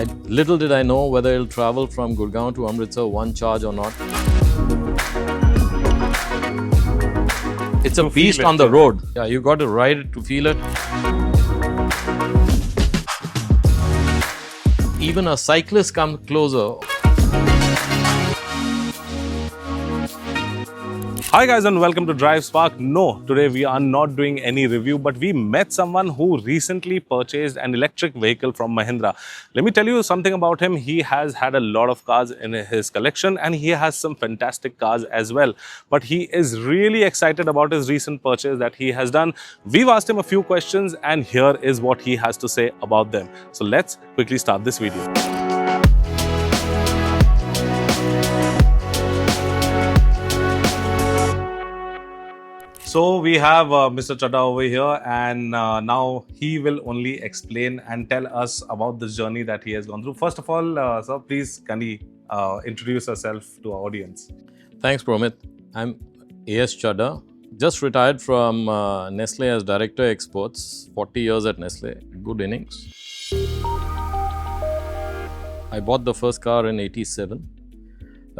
Little did I know whether it'll travel from Gurgaon to Amritsar one charge or not. It's a beast on the road. Yeah, you got to ride it to feel it. Even a cyclist comes closer. Hi guys and welcome to Drive Spark. No, today we are not doing any review, but we met someone who recently purchased an electric vehicle from Mahindra. Let me tell you something about him. He has had a lot of cars in his collection and he has some fantastic cars as well. But he is really excited about his recent purchase that he has done. We've asked him a few questions and here is what he has to say about them. So let's quickly start this video. So we have Mr. Chadha over here and now he will only explain and tell us about this journey that he has gone through. First of all, sir, please can you introduce yourself to our audience? Thanks, Promit. I'm A.S Chadha. Just retired from Nestle as Director Exports. 40 years at Nestle. Good innings. I bought the first car in '87.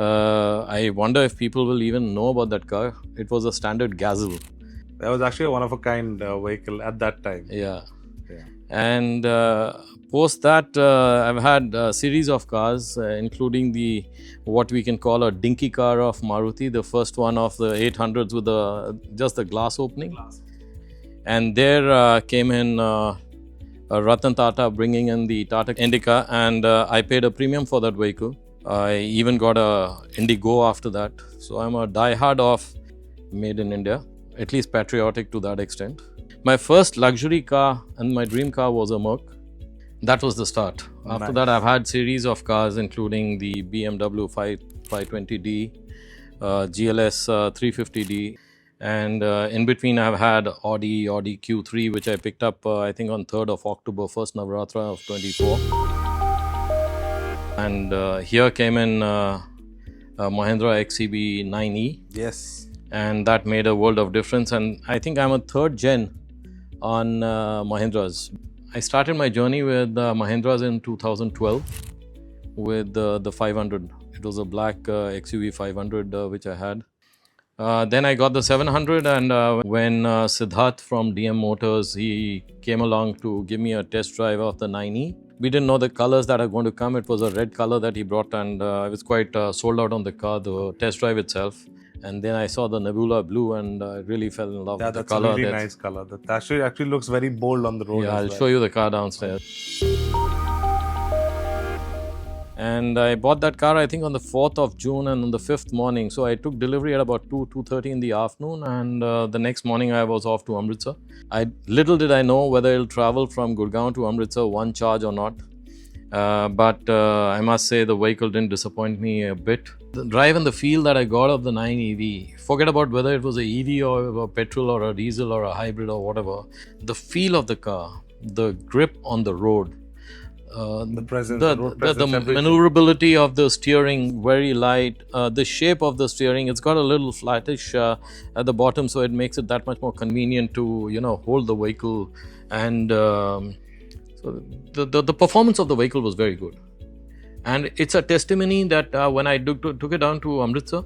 I wonder if people will even know about that car. It was a standard Gazelle. That was actually a one-of-a-kind vehicle at that time. Yeah. And post that, I've had a series of cars, including what we can call a dinky car of Maruti, the first one of the 800s with just the glass opening. And there came in Ratan Tata bringing in the Tata Indica, and I paid a premium for that vehicle. I even got a Indigo after that. So I'm a diehard of made in India, at least patriotic to that extent. My first luxury car and my dream car was a Merc. That was the start. After that, I've had series of cars, including the BMW 520D, GLS 350D, and in between I've had Audi Q3, which I picked up I think on 3rd of October, first Navratra of 24. And here came in Mahindra XEV 9E. Yes. And that made a world of difference. And I think I'm a third gen on Mahindras. I started my journey with Mahindras in 2012 with the 500. It was a black XUV 500 which I had. Then I got the 700, and when Siddharth from DM Motors, he came along to give me a test drive of the 9E. We didn't know the colors that are going to come. It was a red color that he brought, and I was quite sold out on the car, the test drive itself. And then I saw the Nebula Blue and I really fell in love with the color. Yeah, that's a really nice color. That actually looks very bold on the road. Yeah, I'll show you the car downstairs. And I bought that car, I think, on the 4th of June and on the 5th morning. So I took delivery at about 2:30 in the afternoon, and the next morning I was off to Amritsar. Little did I know whether it'll travel from Gurgaon to Amritsar one charge or not. But I must say the vehicle didn't disappoint me a bit. The drive and the feel that I got of the 9EV, forget about whether it was a EV or a petrol or a diesel or a hybrid or whatever. The feel of the car, the grip on the road, the presence, the maneuverability of the steering, very light. The shape of the steering, it's got a little flattish at the bottom, so it makes it that much more convenient to hold the vehicle. And so the performance of the vehicle was very good. And it's a testimony that when I took it down to Amritsar,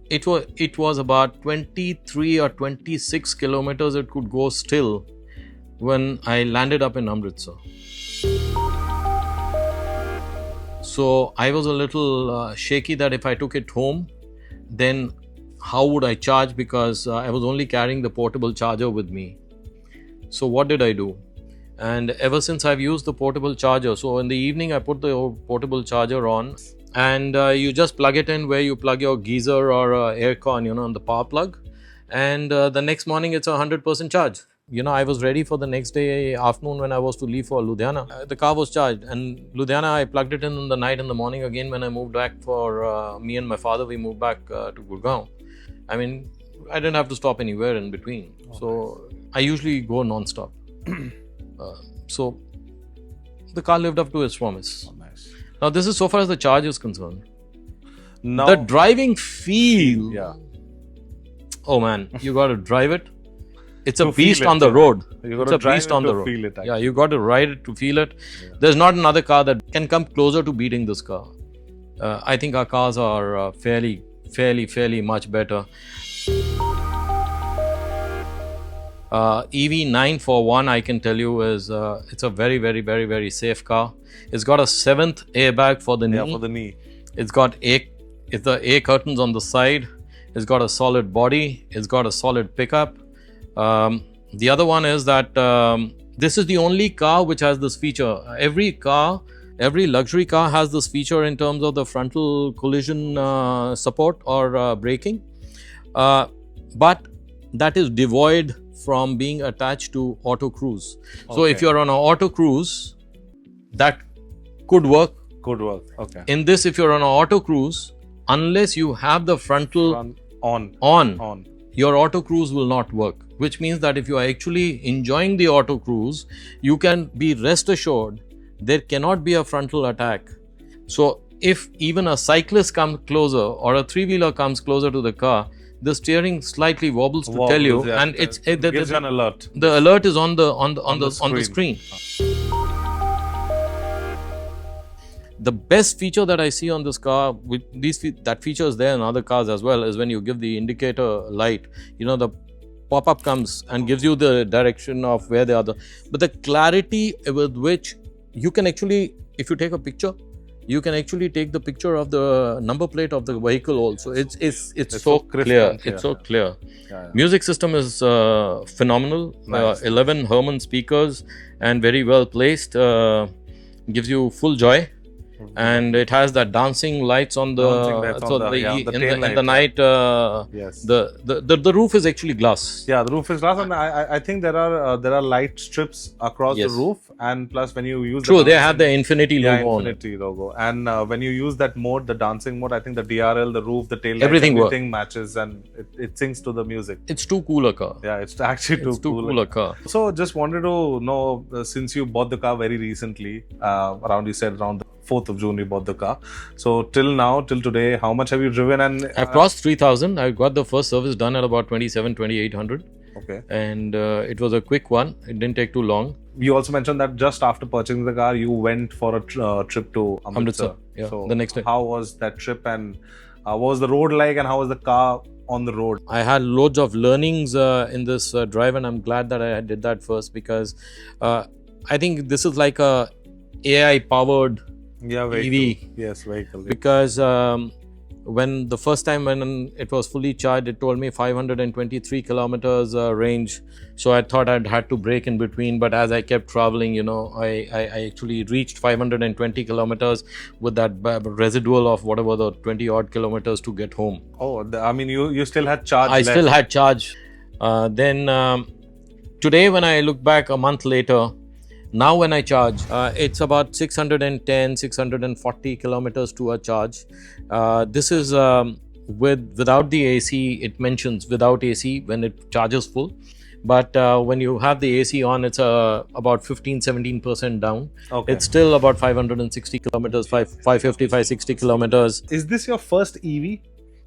it was about 23 or 26 kilometers it could go still when I landed up in Amritsar. So I was a little shaky that if I took it home, then how would I charge, because I was only carrying the portable charger with me. So what did I do? And ever since I've used the portable charger, so in the evening I put the portable charger on, and you just plug it in where you plug your geyser or aircon, on the power plug, and the next morning it's 100% charge. I was ready for the next day afternoon when I was to leave for Ludhiana. The car was charged, and Ludhiana I plugged it in the night and the morning again when I moved back for me and my father. We moved back to Gurgaon. I mean, I didn't have to stop anywhere in between. So I usually go non-stop. So the car lived up to its promise. Oh, nice. Now this is so far as the charge is concerned. Now, the driving feel. Yeah. Oh man, you got to drive it. it's a to feel beast it, on the yeah. road. You got It's to a drive beast it on to the road. feel it, Yeah, actually. you got to ride it to feel it. Yeah. There's not another car that can come closer to beating this car. I think our cars are fairly much better. EV9 for one, I can tell you is it's a very safe car. It's got a 7th airbag for the knee. Yeah, for the knee. It's got the A curtains on the side. It's got a solid body. It's got a solid pickup. The other one is that this is the only car which has this feature. Every luxury car has this feature in terms of the frontal collision support or braking. But that is devoid from being attached to auto cruise. So if you're on an auto cruise, that could work. Could work. Okay. In this, if you're on an auto cruise, unless you have the frontal on, your auto cruise will not work. Which means that if you are actually enjoying the auto cruise, you can be rest assured there cannot be a frontal attack. So if even a cyclist comes closer or a three-wheeler comes closer to the car, the steering slightly wobbles to tell you, yeah, and gives you an alert. The alert is on the screen. The best feature that I see on this car, with that feature is there in other cars as well, is when you give the indicator light, the pop-up comes and gives you the direction of where they are. But the clarity with which you can actually, if you take a picture, you can actually take the picture of the number plate of the vehicle also. It's so clear. It's so clear. Yeah. Music system is phenomenal. Nice. 11 Herman speakers and very well placed. Gives you full joy. And it has that dancing lights on the in the night. Yes. The roof is actually glass. Yeah, the roof is glass, and I think there are light strips across the roof, and plus when you use they have the Infinity logo on it. Logo, and when you use that mode, the dancing mode, I think the DRL, the roof, the tail lights, everything matches, and it syncs to the music. It's too cool a car. Yeah, it's actually too cool a car. So just wanted to know, since you bought the car very recently, around the 4th of June you bought the car. So till today, how much have you driven? And I've crossed 3,000. I got the first service done at about 2,800. Okay. And it was a quick one. It didn't take too long. You also mentioned that just after purchasing the car, you went for a trip to Amritsar. Yeah, so the next day. How was that trip, and what was the road like, and how was the car on the road? I had loads of learnings in this drive, and I'm glad that I did that first, because I think this is like a AI powered vehicle. Yes, vehicle. Because when the first time when it was fully charged, it told me 523 kilometers range. So I thought I'd had to brake in between, but as I kept traveling, I actually reached 520 kilometers with that residual of whatever the 20 odd kilometers to get home. Oh, I mean, you still had charge. I still had charge. Then today, when I look back a month later, now when I charge, it's about 640 kilometers to a charge. This is without the AC. It mentions without AC when it charges full. But when you have the AC on, it's about 15-17% down. Okay. It's still about 560 kilometers, 550, 560 kilometers. Is this your first EV?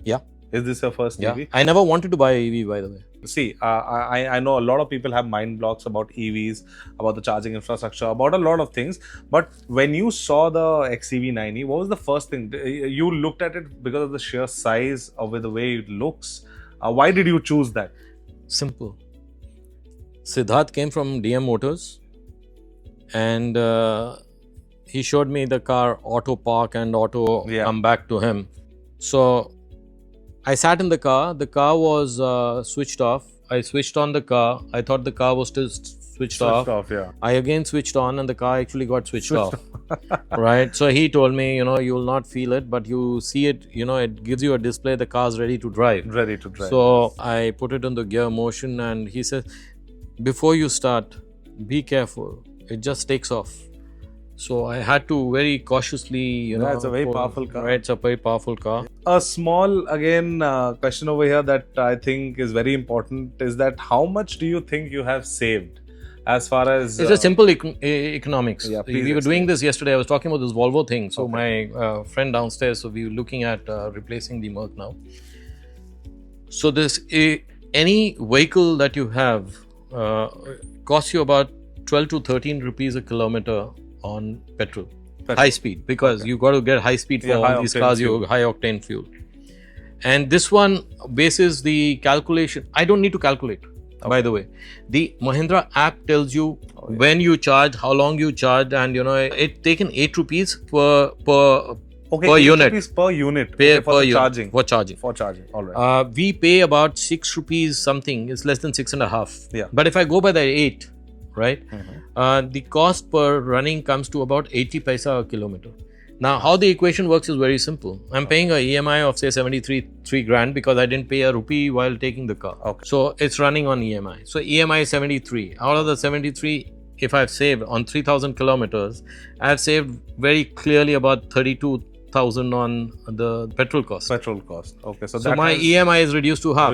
Yeah. Is this your first EV? I never wanted to buy an EV, by the way. See, I know a lot of people have mind blocks about EVs, about the charging infrastructure, about a lot of things. But when you saw the XEV90, what was the first thing? You looked at it because of the sheer size of the way it looks. Why did you choose that? Simple. Siddharth came from DM Motors, and he showed me the car auto park and auto come back to him. So I sat in the car. The car was switched off. I switched on the car. I thought the car was still switched off. I again switched on, and the car actually got switched off. Right. So he told me, you will not feel it, but you see it. It gives you a display. The car's ready to drive. Ready to drive. So I put it in the gear motion, and he says, before you start, be careful. It just takes off. So I had to very cautiously, it's a very powerful car. Right, it's a very powerful car. A small, question over here that I think is very important is that how much do you think you have saved as far as... It's a simple economics. Yeah, we were doing this yesterday. I was talking about this Volvo thing. So my friend downstairs, so we were looking at replacing the Merc now. So this any vehicle that you have costs you about 12 to 13 rupees a kilometer on petrol. High speed, because you got to get high speed for all these cars, you high octane fuel. And this one bases the calculation. I don't need to calculate, by the way. The Mahindra app tells you when you charge, how long you charge, and it's taken 8 rupees per unit. Rupees per unit For charging. For charging. All right. We pay about 6 rupees something. It's less than 6.5. Yeah. But if I go by the 8, right, the cost per running comes to about 80 paisa a kilometer. Now, how the equation works is very simple. I'm paying a EMI of say 3 grand because I didn't pay a rupee while taking the car. Okay. So it's running on EMI. So EMI is 73. Out of the 73, if I've saved on 3,000 kilometers, I've saved very clearly about 32,000 on the petrol cost. Okay. So my EMI is reduced to half.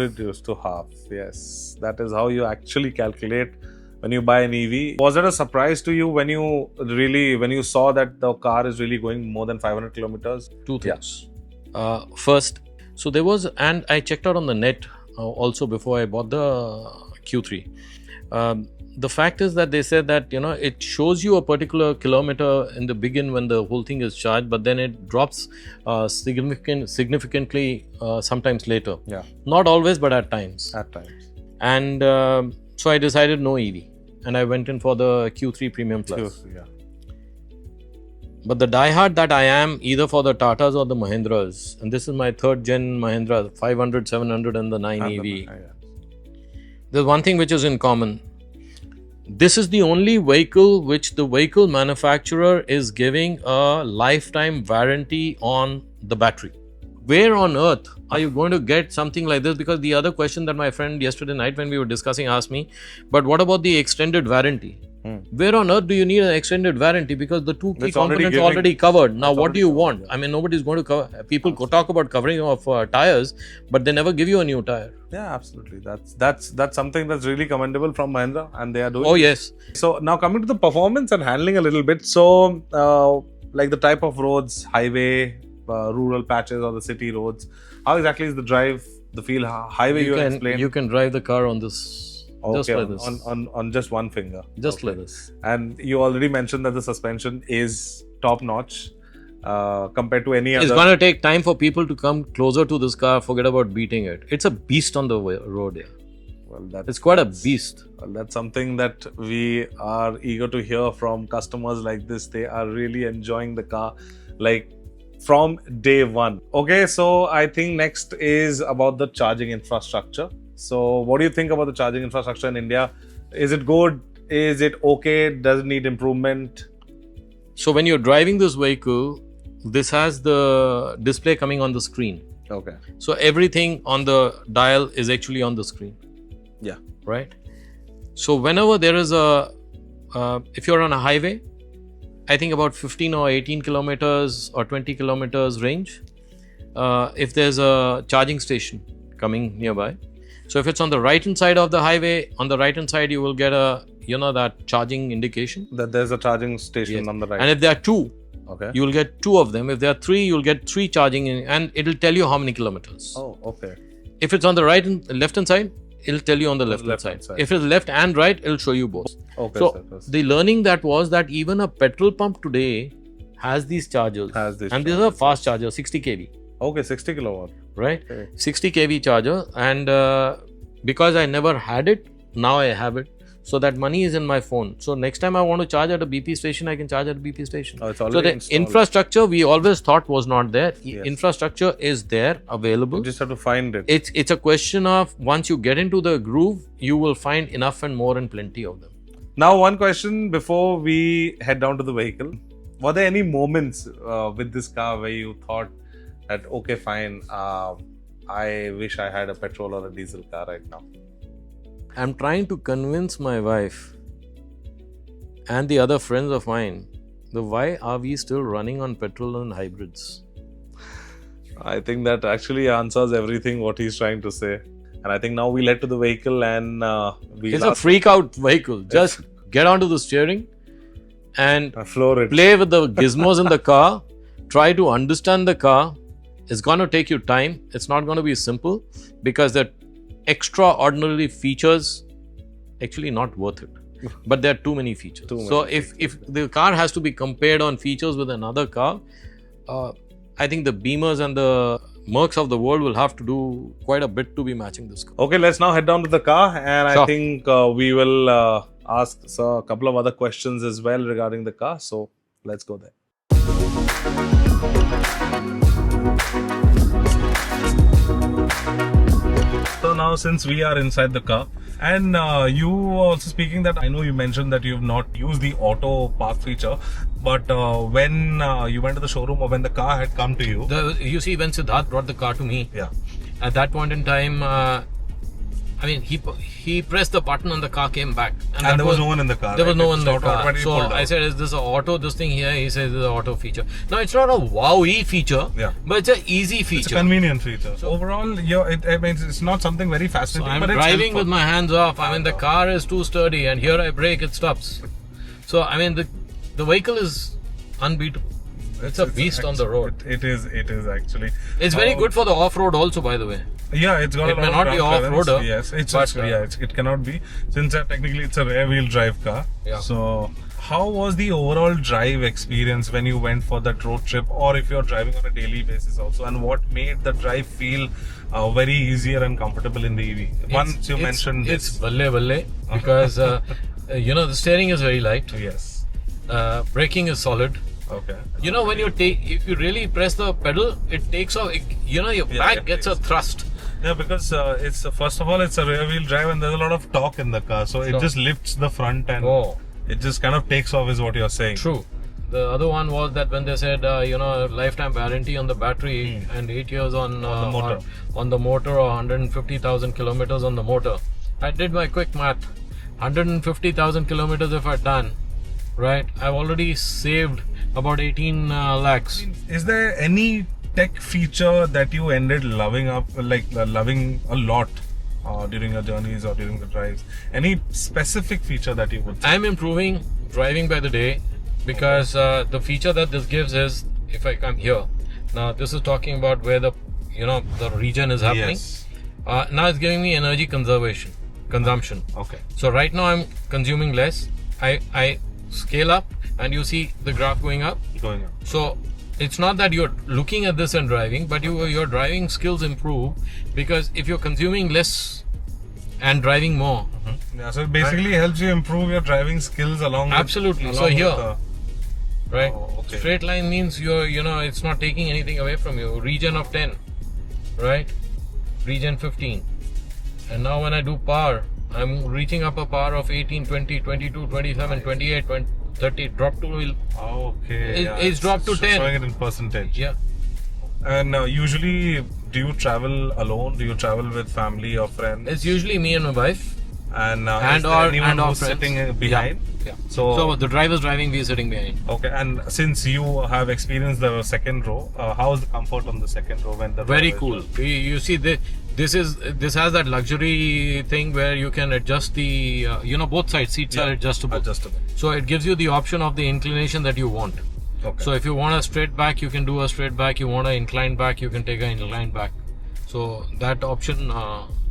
Yes. That is how you actually calculate when you buy an EV. Was it a surprise to you when you saw that the car is really going more than 500 kilometers? Two things. First, so there was, and I checked out on the net also before I bought the Q3. The fact is that they said that, it shows you a particular kilometer in the beginning when the whole thing is charged, but then it drops significantly sometimes later. Yeah. Not always, but at times. And so I decided no EV. And I went in for the Q3 Premium Plus. Yeah. But the diehard that I am, either for the Tatas or the Mahindras, and this is my third gen Mahindra, 500, 700 and the 9 EV. There's one thing which is in common. This is the only vehicle which the vehicle manufacturer is giving a lifetime warranty on the battery. Where on earth are you going to get something like this? Because the other question that my friend yesterday night when we were discussing asked me, but what about the extended warranty? Where on earth do you need an extended warranty? Because the two key components are already covered. Now, what do you want? I mean, nobody's going to cover. People talk about covering of tires, but they never give you a new tire. Yeah, absolutely. That's something that's really commendable from Mahindra, and they are doing. Oh, yes. So now coming to the performance and handling a little bit. So, like the type of roads, highway, rural patches, or the city roads. How exactly is the drive, the feel? Highway You can drive the car on this. Just like this. On just one finger. Just like this. And you already mentioned that the suspension is top notch compared to any other. It's going to take time for people to come closer to this car, forget about beating it. It's a beast on the road here. Well, it's quite a beast. Well, that's something that we are eager to hear from customers like this. They are really enjoying the car like from day one. Okay, so I think next is about the charging infrastructure. So what do you think about the charging infrastructure in India? Is it good? Is it okay? Does it need improvement? So when you're driving this vehicle, this has the display coming on the screen. Okay. So everything on the dial is actually on the screen. Yeah. Right? So whenever there is if you're on a highway, I think about 15 or 18 kilometers or 20 kilometers range, if there's a charging station coming nearby. So if it's on the right hand side of the highway, on the right hand side you will get that charging indication. That there's a charging station on the right. And if there are two, okay, you will get two of them. If there are three, you'll get three charging and it'll tell you how many kilometers. Oh, okay. If it's on the left hand side, it'll tell you on the left hand side. If it's left and right, it'll show you both. Okay. So the learning that was that even a petrol pump today has these chargers. And these are fast chargers, 60 kV. Okay, 60 kilowatt. Right? Okay. 60 kV charger. And because I never had it, now I have it. So that money is in my phone. So next time I want to charge at a BP station, I can charge at a BP station. Oh, it's so the installed. Infrastructure we always thought was not there. Yes. Infrastructure is there, available. You just have to find it. It's a question of once you get into the groove, you will find enough and more and plenty of them. Now, one question before we head down to the vehicle. Were there any moments with this car where you thought that, okay, fine, I wish I had a petrol or a diesel car right now? I'm trying to convince my wife and the other friends of mine, why are we still running on petrol and hybrids? I think that actually answers everything what he's trying to say. And I think now we'll head to the vehicle and it's a freak out vehicle. Just get onto the steering and floor it. Play with the gizmos in the car. Try to understand the car. It's going to take you time. It's not going to be simple because the extraordinary features, actually not worth it. But there are too many features. So if the car has to be compared on features with another car, I think the Beamers and the Mercs of the world will have to do quite a bit to be matching this car. Okay, let's now head down to the car, and I think we will ask Sir a couple of other questions as well regarding the car. So let's go there. So now, since we are inside the car, and you were also speaking that I know you mentioned that you have not used the auto park feature, but when you went to the showroom or when the car had come to you, you see, when Siddharth brought the car to me, yeah, at that point in time, I mean, he pressed the button and the car came back. And there was no one in the car. There was no one in the car. So I said, is this an auto, this thing here? He says, this is an auto feature. Now, it's not a wow-y feature, but it's an easy feature. It's a convenient feature. So overall, I mean, it's not something very fascinating, so but I'm it's driving helpful. with my hands off. I mean, the car is too sturdy, and here I brake, it stops. So, I mean, the vehicle is unbeatable. It's a beast on the road. It is actually. It's very good for the off-road also, by the way. Yeah, it's got it a may lot not of be off-roader. Yes, it cannot be, since technically it's a rear-wheel drive car. Yeah. So, how was the overall drive experience when you went for that road trip, or if you're driving on a daily basis also, and what made the drive feel very easier and comfortable in the EV? Once you mentioned it's this. valle because you know, the steering is very light. Yes. Braking is solid. Okay. You know, when if you really press the pedal, it takes off. Your back gets a thrust. Yeah, because it's first of all, it's a rear-wheel drive, and there's a lot of torque in the car, so it just lifts the front and it just kind of takes off, is what you're saying. True. The other one was that when they said lifetime warranty on the battery and 8 years on the motor or 150,000 kilometers on the motor. I did my quick math. 150,000 kilometers if I'd done, right? I've already saved about 18 lakhs. Is there any tech feature that you ended loving loving a lot during your journeys or during the drives? Any specific feature that you would say? I'm improving driving by the day, because the feature that this gives is, if I come here, now this is talking about where the region is happening. Yes. Now it's giving me energy consumption. Okay. So right now I'm consuming less. I scale up, and you see the graph going up. So it's not that you're looking at this and driving, but your driving skills improve, because if you're consuming less and driving more. Yeah, so it basically helps you improve your driving skills along. Absolutely. With, so here, right? Okay. Straight line means it's not taking anything away from you. Region of 10, right? Region 15. And now when I do power, I'm reaching up a power of 18, 20, 22, 27, 28, 20, 30. Drop to. Okay. It's dropped to 10. Showing it in percentage. Yeah. And usually, do you travel alone? Do you travel with family or friends? It's usually me and my wife. And and anyone our who's friends sitting behind? Yeah. So the driver's driving, we are sitting behind. Okay, and since you have experienced the second row, how is the comfort on the second row when the very cool? You see, this has that luxury thing where you can adjust the both sides seats are adjustable. So it gives you the option of the inclination that you want. Okay. So if you want a straight back, you can do a straight back. You want an inclined back, you can take an inclined back. So that option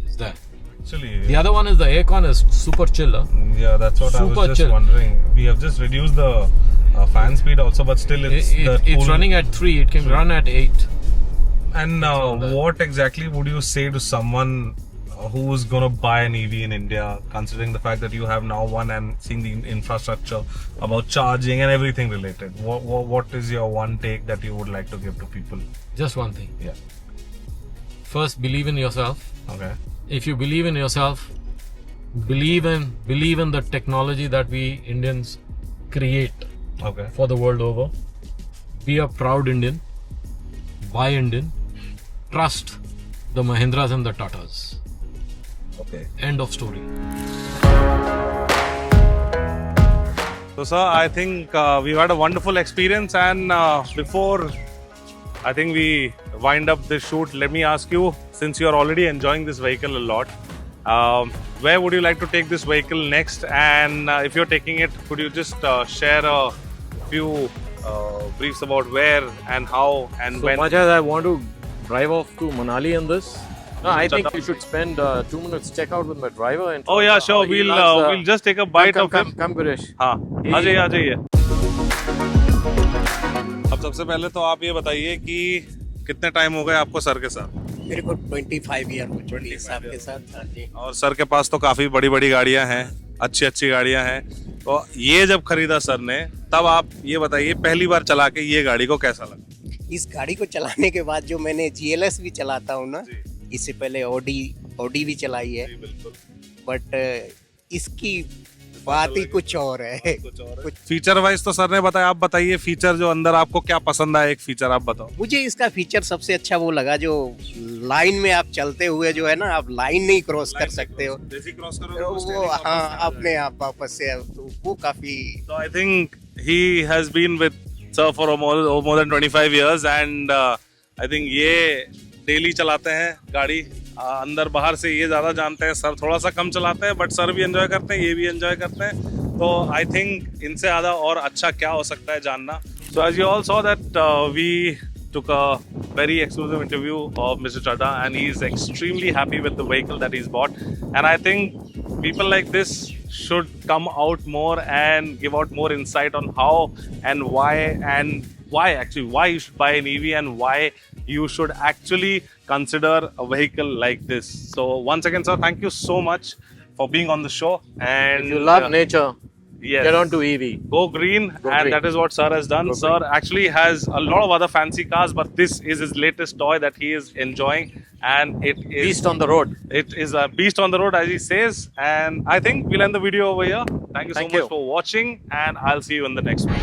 is there. Actually, the other one is the aircon is super chill. Yeah, that's what I was just wondering. We have just reduced the fan speed also, but still it's running at 3. It can run at 8. And what exactly would you say to someone who is going to buy an EV in India, considering the fact that you have now one and seeing the infrastructure about charging and everything related? What is your one take that you would like to give to people? Just one thing. Yeah. First, believe in yourself. Okay. If you believe in yourself, believe in the technology that we Indians create for the world over. Be a proud Indian. Buy Indian. Trust the Mahindras and the Tatas. Okay. End of story. So, sir, I think we've had a wonderful experience, and before I think we wind up this shoot, let me ask you, since you're already enjoying this vehicle a lot, where would you like to take this vehicle next? And if you're taking it, could you just share a few briefs about where and how and so when? Much as I want to drive off to Manali in this, No, I Mr. think Chadha? you should spend 2 minutes check out with my driver and Oh yeah, sure. how he We'll runs, we'll just take a bite come, of come, him. come, Guresh. हाँ, He- आ जाइए आ जाइए। अब सबसे पहले तो आप ये बताइए कि कितने टाइम हो गए आपको सर के साथ? मेरे को 25 ईयर हो चुकी है साहब के साथ। हाँ जी। और सर के पास तो काफी बड़ी बड़ी गाड़ियां हैं, अच्छी अच्छी गाड़ियां हैं। तो ये जब खरीदा सर ने, तब आप ये बताइए पहली बार चला के ये गाड़ी को कैसा लगा? इस गाड़ी को चलाने के बाद जो मैंने GLS भी चलाता हूँ ना, जी। इससे पहले ऑडी भी चलाई है, बिल्कुल। बट इसकी बात ही कुछ और है। कुछ फीचर वाइज तो सर ने बताया, आप बताइए फीचर जो अंदर आपको क्या पसंद आया, एक फीचर आप बताओ। मुझे इसका फीचर सबसे अच्छा वो लगा जो लाइन में आप चलते हुए जो है ना, आप लाइन नहीं क्रॉस कर सकते हो, जैसे क्रॉस वो हाँ अपने आप वापस से, तो वो काफी। So I think he has been with sir for more than 25 years and I think ये डेली चलाते हैं गाड़ी, अंदर बाहर से ये ज़्यादा जानते हैं। सर थोड़ा सा कम चलाते हैं, बट सर भी एंजॉय करते हैं, ये भी एंजॉय करते हैं। तो आई थिंक इनसे ज़्यादा और अच्छा क्या हो सकता है जानना। So as you all saw that we took a very exclusive interview of Mr. Chadha and he's extremely happy with the vehicle that he's bought. And I think people like this should come out more and give out more insight on how and why actually why you should buy an EV and why you should actually consider a vehicle like this. So once again, sir, thank you so much for being on the show. And If you love nature, yes, get on to EV. go green. Go And green. that is what sir has done. Go Sir green. actually has a lot of other fancy cars, but this is his latest toy that he is enjoying, and it is Beast on the road. it is a beast on the road, as he says. And I think we'll end the video over here. Thank you so Thank much you. for watching, and I'll see you in the next one.